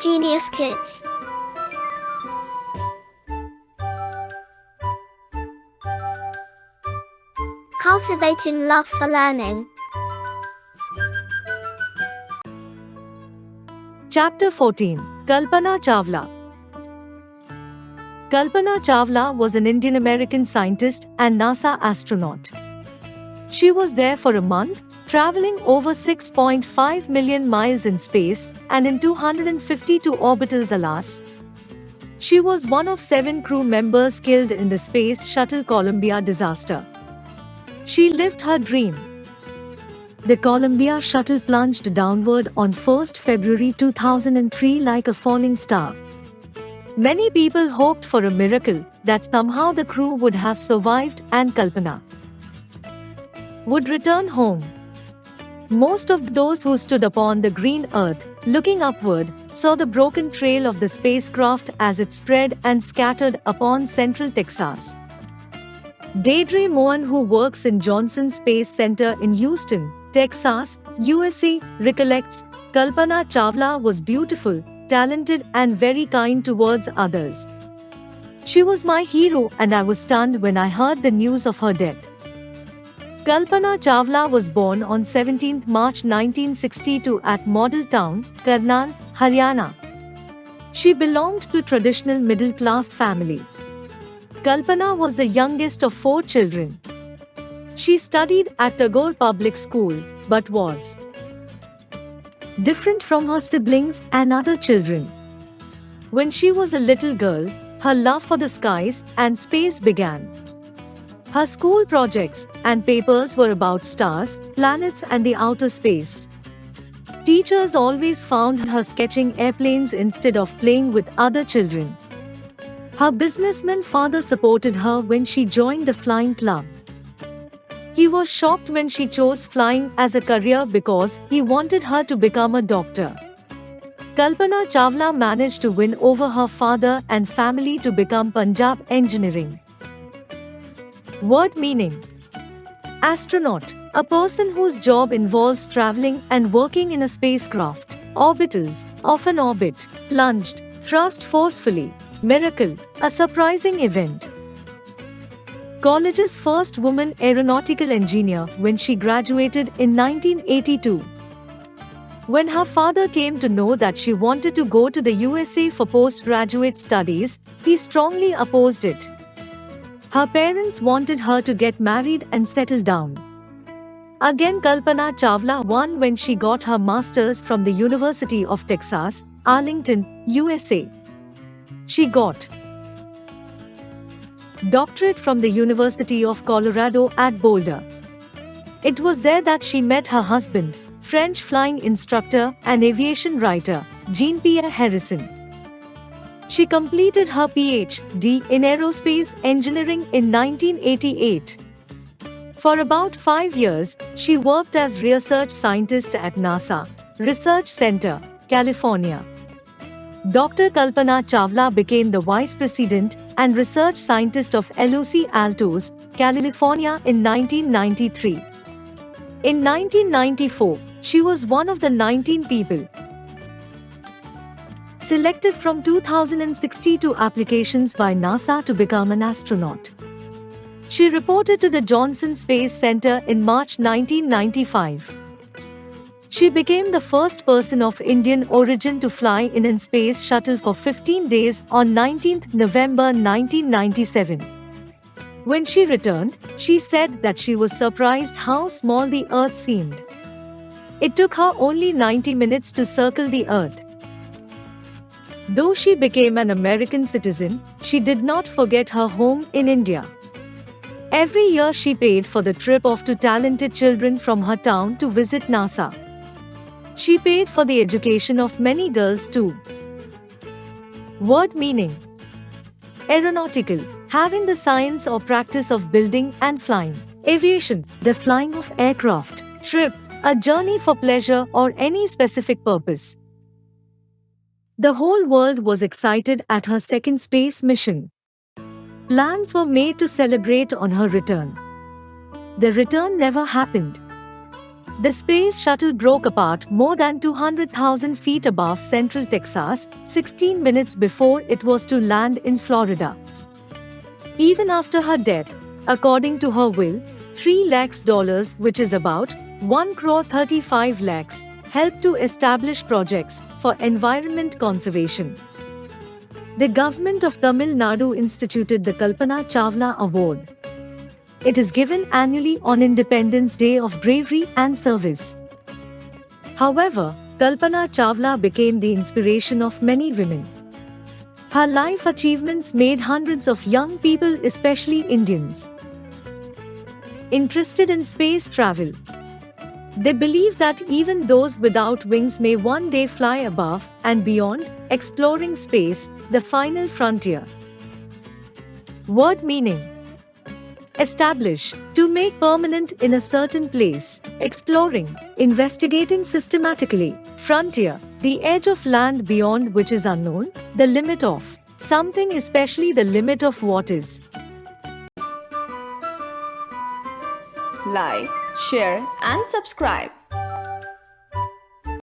Genius Kids. Cultivating love for learning. Chapter 14. Kalpana Chawla. Kalpana Chawla was an Indian-American scientist and NASA astronaut. She was there for a month, traveling over 6.5 million miles in space and in 252 orbitals alas. She was one of 7 crew members killed in the Space Shuttle Columbia disaster. She lived her dream. The Columbia shuttle plunged downward on 1st February 2003 like a falling star. Many people hoped for a miracle, that somehow the crew would have survived and Kalpana would return home. Most of those who stood upon the green earth, looking upward, saw the broken trail of the spacecraft as it spread and scattered upon central Texas. Deirdre Mohan, who works in Johnson Space Center in Houston, Texas, USA, recollects, Kalpana Chawla was beautiful, talented and very kind towards others. She was my hero and I was stunned when I heard the news of her death. Kalpana Chawla was born on 17 March 1962 at Model Town, Karnal, Haryana. She belonged to traditional middle-class family. Kalpana was the youngest of 4 children. She studied at Tagore Public School, but was different from her siblings and other children. When she was a little girl, her love for the skies and space began. Her school projects and papers were about stars, planets and the outer space. Teachers always found her sketching airplanes instead of playing with other children. Her businessman father supported her when she joined the flying club. He was shocked when she chose flying as a career because he wanted her to become a doctor. Kalpana Chawla managed to win over her father and family to become Punjab Engineering. Word meaning: astronaut, a person whose job involves traveling and working in a spacecraft. Orbitals, often orbit, plunged, thrust forcefully. Miracle, a surprising event. College's first woman aeronautical engineer when she graduated in 1982. When her father came to know that she wanted to go to the USA for postgraduate studies, he strongly opposed it. Her parents wanted her to get married and settle down. Again, Kalpana Chawla won when she got her master's from the University of Texas, Arlington, USA. She got doctorate from the University of Colorado at Boulder. It was there that she met her husband, French flying instructor and aviation writer, Jean-Pierre Harrison. She completed her PhD in aerospace engineering in 1988. For about 5 years, she worked as research scientist at NASA Research Center, California. Dr. Kalpana Chawla became the vice president and research scientist of LOC Altos, California in 1993. In 1994, she was one of the 19 people selected from 2,062 applications by NASA to become an astronaut. She reported to the Johnson Space Center in March 1995. She became the first person of Indian origin to fly in a space shuttle for 15 days on 19 November 1997. When she returned, she said that she was surprised how small the Earth seemed. It took her only 90 minutes to circle the Earth. Though she became an American citizen, she did not forget her home in India. Every year she paid for the trip of 2 talented children from her town to visit NASA. She paid for the education of many girls too. Word meaning: aeronautical, having the science or practice of building and flying. Aviation, the flying of aircraft. Trip, a journey for pleasure or any specific purpose. The whole world was excited at her second space mission. Plans were made to celebrate on her return. The return never happened. The space shuttle broke apart more than 200,000 feet above central Texas, 16 minutes before it was to land in Florida. Even after her death, according to her will, $3 lakhs, which is about 1,35 lakhs, helped to establish projects for environment conservation. The government of Tamil Nadu instituted the Kalpana Chawla Award. It is given annually on Independence Day of bravery and service. However, Kalpana Chawla became the inspiration of many women. Her life achievements made hundreds of young people, especially Indians, interested in space travel. They believe that even those without wings may one day fly above and beyond, exploring space, the final frontier. Word meaning: establish, to make permanent in a certain place, exploring, investigating systematically, frontier, the edge of land beyond which is unknown, the limit of something, especially the limit of what is. Like, share and subscribe.